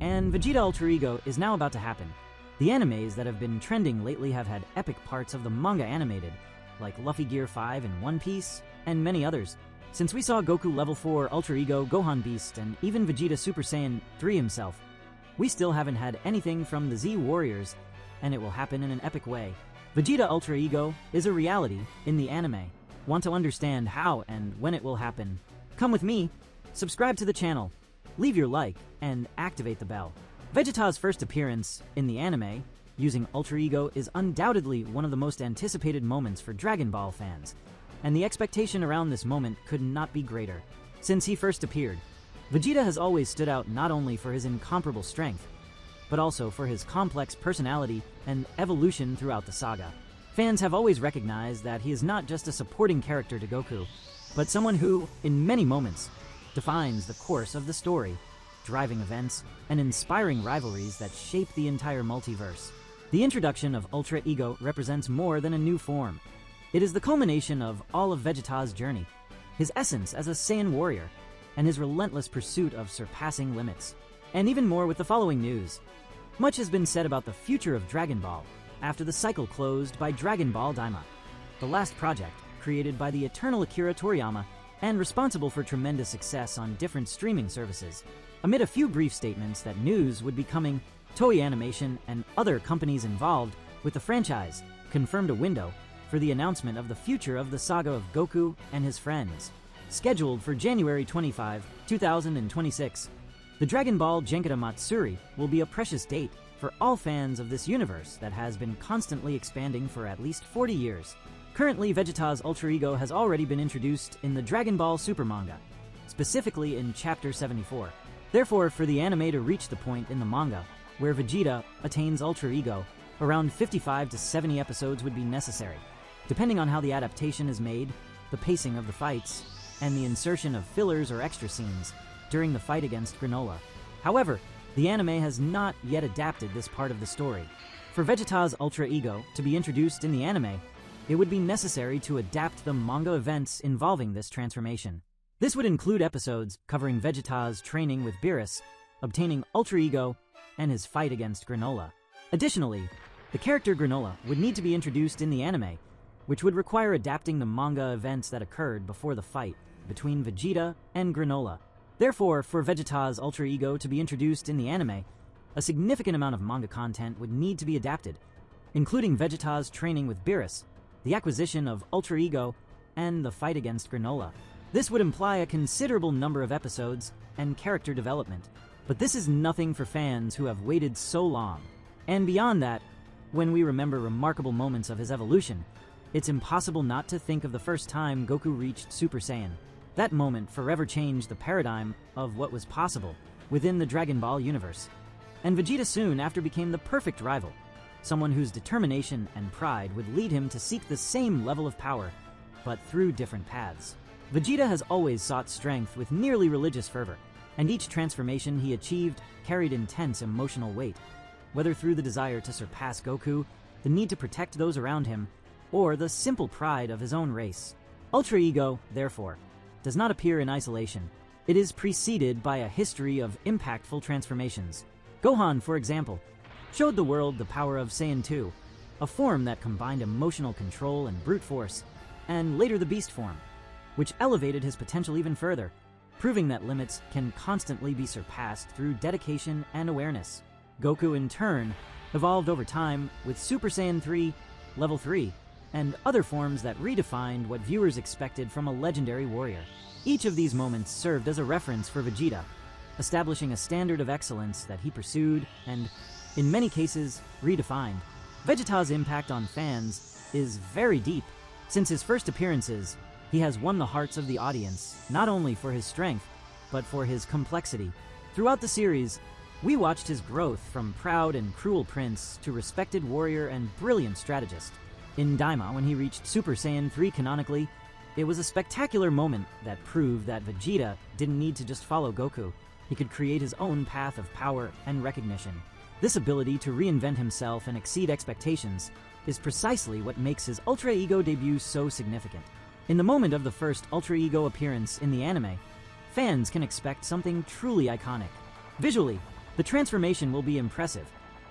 and Vegeta Ultra Ego is now about to happen. The animes that have been trending lately have had epic parts of the manga animated, like Luffy Gear 5 and One Piece, and many others. Since we saw Goku Level 4 Ultra Ego, Gohan Beast, and even Vegeta Super Saiyan 3 himself, we still haven't had anything from the Z Warriors, and it will happen in an epic way. Vegeta Ultra Ego is a reality in the anime. Want to understand how and when it will happen? Come with me, subscribe to the channel, leave your like, and activate the bell. Vegeta's first appearance in the anime, using Ultra Ego, is undoubtedly one of the most anticipated moments for Dragon Ball fans, and the expectation around this moment could not be greater. Since he first appeared, Vegeta has always stood out not only for his incomparable strength, but also for his complex personality and evolution throughout the saga. Fans have always recognized that he is not just a supporting character to Goku, but someone who, in many moments, defines the course of the story, driving events and inspiring rivalries that shape the entire multiverse. The introduction of Ultra Ego represents more than a new form. It is the culmination of all of Vegeta's journey, his essence as a Saiyan warrior, and his relentless pursuit of surpassing limits. And even more with the following news. Much has been said about the future of Dragon Ball after the cycle closed by Dragon Ball Daima, the last project created by the eternal Akira Toriyama and responsible for tremendous success on different streaming services. Amid a few brief statements that news would be coming, Toei Animation and other companies involved with the franchise confirmed a window for the announcement of the future of the saga of Goku and his friends, scheduled for January 25, 2026. The Dragon Ball Genkata Matsuri will be a precious date for all fans of this universe that has been constantly expanding for at least 40 years. Currently, Vegeta's Ultra Ego has already been introduced in the Dragon Ball Super manga, specifically in Chapter 74. Therefore, for the anime to reach the point in the manga where Vegeta attains Ultra Ego, around 55 to 70 episodes would be necessary, depending on how the adaptation is made, the pacing of the fights, and the insertion of fillers or extra scenes during the fight against Granola. However, the anime has not yet adapted this part of the story. For Vegeta's Ultra Ego to be introduced in the anime, it would be necessary to adapt the manga events involving this transformation. This would include episodes covering Vegeta's training with Beerus, obtaining Ultra Ego, and his fight against Granola. Additionally, the character Granola would need to be introduced in the anime, which would require adapting the manga events that occurred before the fight between Vegeta and Granola. Therefore, for Vegeta's Ultra Ego to be introduced in the anime, a significant amount of manga content would need to be adapted, including Vegeta's training with Beerus, the acquisition of Ultra Ego, and the fight against Granola. This would imply a considerable number of episodes and character development, but this is nothing for fans who have waited so long. And beyond that, when we remember remarkable moments of his evolution, it's impossible not to think of the first time Goku reached Super Saiyan. That moment forever changed the paradigm of what was possible within the Dragon Ball universe. And Vegeta soon after became the perfect rival, someone whose determination and pride would lead him to seek the same level of power, but through different paths. Vegeta has always sought strength with nearly religious fervor, and each transformation he achieved carried intense emotional weight, whether through the desire to surpass Goku, the need to protect those around him, or the simple pride of his own race. Ultra Ego, therefore, does not appear in isolation. It is preceded by a history of impactful transformations. Gohan, for example, showed the world the power of Saiyan 2, a form that combined emotional control and brute force, and later the Beast form, which elevated his potential even further, proving that limits can constantly be surpassed through dedication and awareness. Goku, in turn, evolved over time with Super Saiyan 3, Level 3, and other forms that redefined what viewers expected from a legendary warrior. Each of these moments served as a reference for Vegeta, establishing a standard of excellence that he pursued and, in many cases, redefined. Vegeta's impact on fans is very deep. Since his first appearances, he has won the hearts of the audience, not only for his strength, but for his complexity. Throughout the series, we watched his growth from proud and cruel prince to respected warrior and brilliant strategist. In Daima, when he reached Super Saiyan 3 canonically, it was a spectacular moment that proved that Vegeta didn't need to just follow Goku. He could create his own path of power and recognition. This ability to reinvent himself and exceed expectations is precisely what makes his Ultra Ego debut so significant. In the moment of the first Ultra Ego appearance in the anime, fans can expect something truly iconic. Visually, The transformation will be impressive,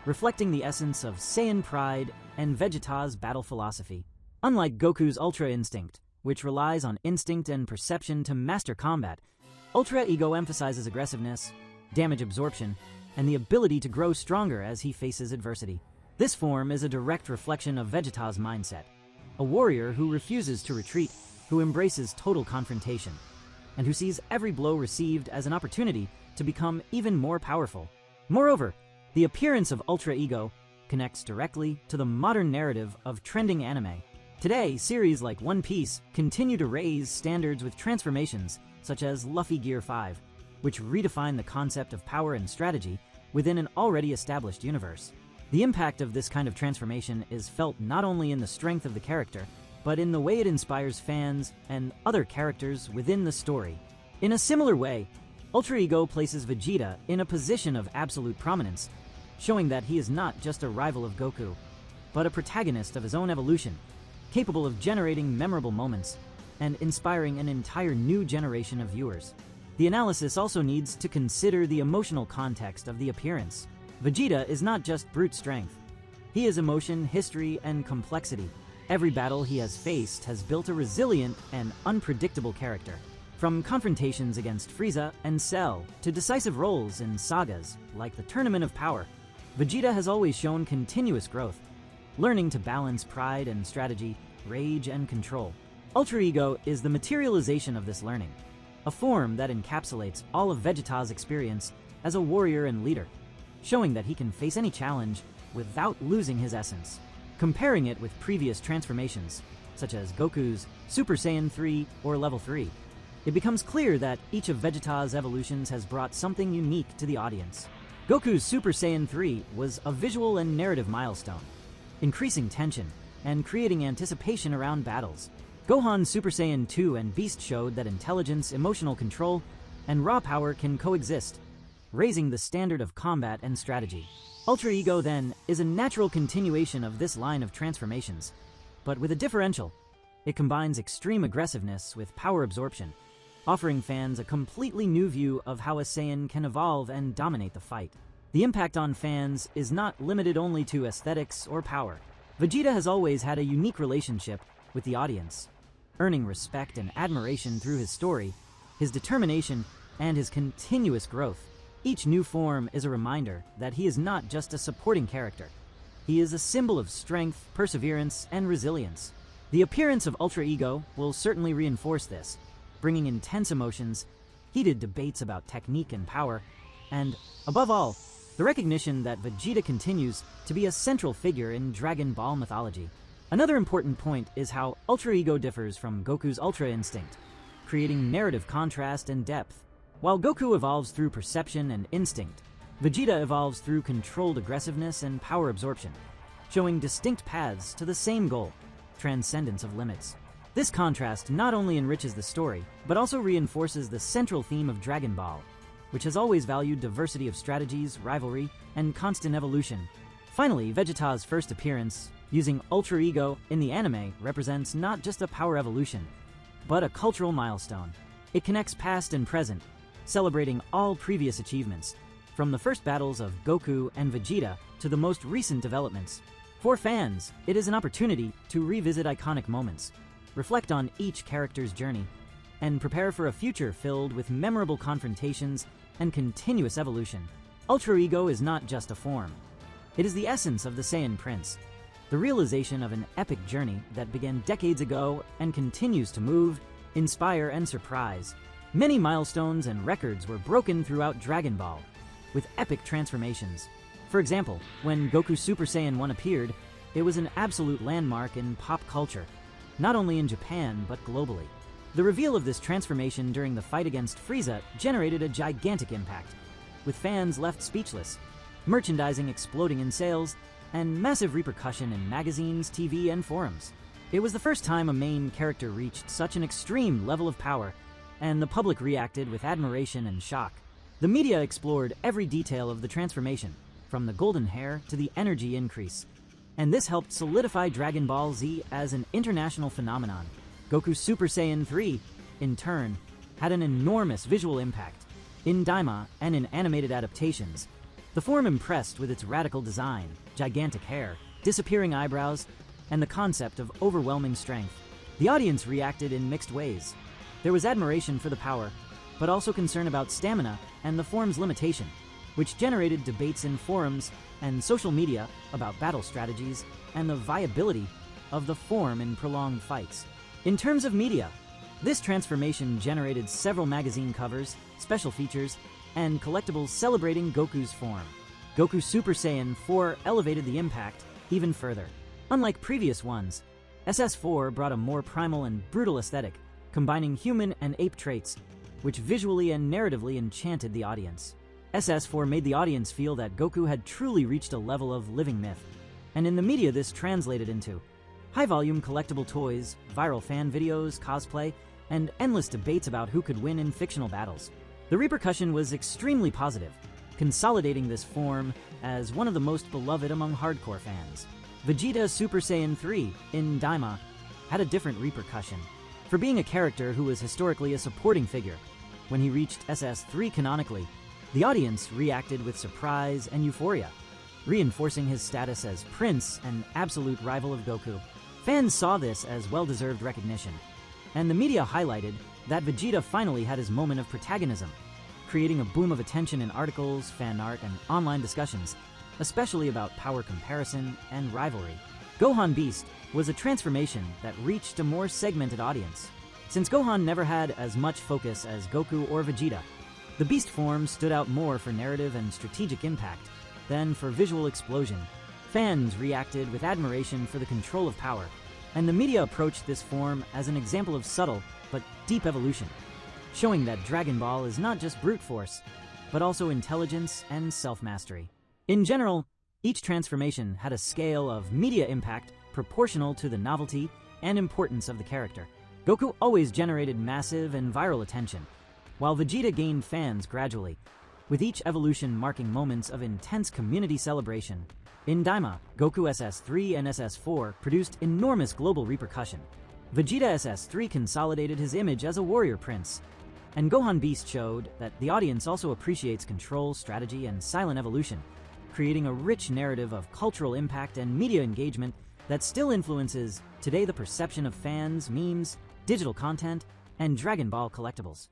reflecting the essence of Saiyan pride and Vegeta's battle philosophy. Unlike Goku's Ultra Instinct, which relies on instinct and perception to master combat, Ultra Ego emphasizes aggressiveness, damage absorption, and the ability to grow stronger as he faces adversity. This form is a direct reflection of Vegeta's mindset, a warrior who refuses to retreat, who embraces total confrontation, and who sees every blow received as an opportunity to become even more powerful. Moreover, the appearance of Ultra Ego connects directly to the modern narrative of trending anime. Today, series like One Piece continue to raise standards with transformations such as Luffy Gear 5, which redefine the concept of power and strategy within an already established universe. The impact of this kind of transformation is felt not only in the strength of the character, but in the way it inspires fans and other characters within the story. In a similar way, Ultra Ego places Vegeta in a position of absolute prominence, showing that he is not just a rival of Goku, but a protagonist of his own evolution, capable of generating memorable moments and inspiring an entire new generation of viewers. The analysis also needs to consider the emotional context of the appearance. Vegeta is not just brute strength. He is emotion, history, and complexity. Every battle he has faced has built a resilient and unpredictable character. From confrontations against Frieza and Cell to decisive roles in sagas like the Tournament of Power, Vegeta has always shown continuous growth, learning to balance pride and strategy, rage and control. Ultra Ego is the materialization of this learning, a form that encapsulates all of Vegeta's experience as a warrior and leader, showing that he can face any challenge without losing his essence. Comparing it with previous transformations, such as Goku's Super Saiyan 3 or Level 3, it becomes clear that each of Vegeta's evolutions has brought something unique to the audience. Goku's Super Saiyan 3 was a visual and narrative milestone, increasing tension and creating anticipation around battles. Gohan's Super Saiyan 2 and Beast showed that intelligence, emotional control, and raw power can coexist, raising the standard of combat and strategy. Ultra Ego, then, is a natural continuation of this line of transformations, but with a differential. It combines extreme aggressiveness with power absorption, offering fans a completely new view of how a Saiyan can evolve and dominate the fight. The impact on fans is not limited only to aesthetics or power. Vegeta has always had a unique relationship with the audience, earning respect and admiration through his story, his determination, and his continuous growth. Each new form is a reminder that he is not just a supporting character. He is a symbol of strength, perseverance, and resilience. The appearance of Ultra Ego will certainly reinforce this, bringing intense emotions, heated debates about technique and power, and, above all, the recognition that Vegeta continues to be a central figure in Dragon Ball mythology. Another important point is how Ultra Ego differs from Goku's Ultra Instinct, creating narrative contrast and depth. While Goku evolves through perception and instinct, Vegeta evolves through controlled aggressiveness and power absorption, showing distinct paths to the same goal, transcendence of limits. This contrast not only enriches the story, but also reinforces the central theme of Dragon Ball, which has always valued diversity of strategies, rivalry, and constant evolution. Finally, Vegeta's first appearance, using Ultra Ego in the anime, represents not just a power evolution, but a cultural milestone. It connects past and present, celebrating all previous achievements, from the first battles of Goku and Vegeta to the most recent developments. For fans, it is an opportunity to revisit iconic moments, reflect on each character's journey, and prepare for a future filled with memorable confrontations and continuous evolution. Ultra Ego is not just a form. It is the essence of the Saiyan Prince, the realization of an epic journey that began decades ago and continues to move, inspire, and surprise. Many milestones and records were broken throughout Dragon Ball, with epic transformations. For example, when Goku Super Saiyan 1 appeared, it was an absolute landmark in pop culture, not only in Japan but globally. The reveal of this transformation during the fight against Frieza generated a gigantic impact, with fans left speechless, merchandising exploding in sales, and massive repercussion in magazines, TV, and forums. It was the first time a main character reached such an extreme level of power, and the public reacted with admiration and shock. The media explored every detail of the transformation, from the golden hair to the energy increase, and this helped solidify Dragon Ball Z as an international phenomenon. Goku Super Saiyan 3, in turn, had an enormous visual impact. In Daima and in animated adaptations, The form impressed with its radical design, gigantic hair, disappearing eyebrows, and the concept of overwhelming strength. The audience reacted in mixed ways. There was admiration for the power, but also concern about stamina and the form's limitation, which generated debates in forums and social media about battle strategies and the viability of the form in prolonged fights. In terms of media, this transformation generated several magazine covers, special features, and collectibles celebrating Goku's form. Goku Super Saiyan 4 elevated the impact even further. Unlike previous ones, SS4 brought a more primal and brutal aesthetic, combining human and ape traits, which visually and narratively enchanted the audience. SS4 made the audience feel that Goku had truly reached a level of living myth, and in the media this translated into high-volume collectible toys, viral fan videos, cosplay, and endless debates about who could win in fictional battles. The repercussion was extremely positive, consolidating this form as one of the most beloved among hardcore fans. Vegeta Super Saiyan 3 in Daima had a different repercussion. For being a character who was historically a supporting figure, when he reached SS3 canonically, the audience reacted with surprise and euphoria, reinforcing his status as Prince and absolute rival of Goku. Fans saw this as well-deserved recognition, and the media highlighted that Vegeta finally had his moment of protagonism, creating a boom of attention in articles, fan art, and online discussions, especially about power comparison and rivalry. Gohan Beast was a transformation that reached a more segmented audience. Since Gohan never had as much focus as Goku or Vegeta, the Beast form stood out more for narrative and strategic impact than for visual explosion. Fans reacted with admiration for the control of power, and the media approached this form as an example of subtle but deep evolution, showing that Dragon Ball is not just brute force, but also intelligence and self-mastery. In general, each transformation had a scale of media impact proportional to the novelty and importance of the character. Goku always generated massive and viral attention, while Vegeta gained fans gradually, with each evolution marking moments of intense community celebration. In Daima, Goku SS3 and SS4 produced enormous global repercussion. Vegeta SS3 consolidated his image as a warrior prince, and Gohan Beast showed that the audience also appreciates control, strategy, and silent evolution, creating a rich narrative of cultural impact and media engagement that still influences today the perception of fans, memes, digital content, and Dragon Ball collectibles.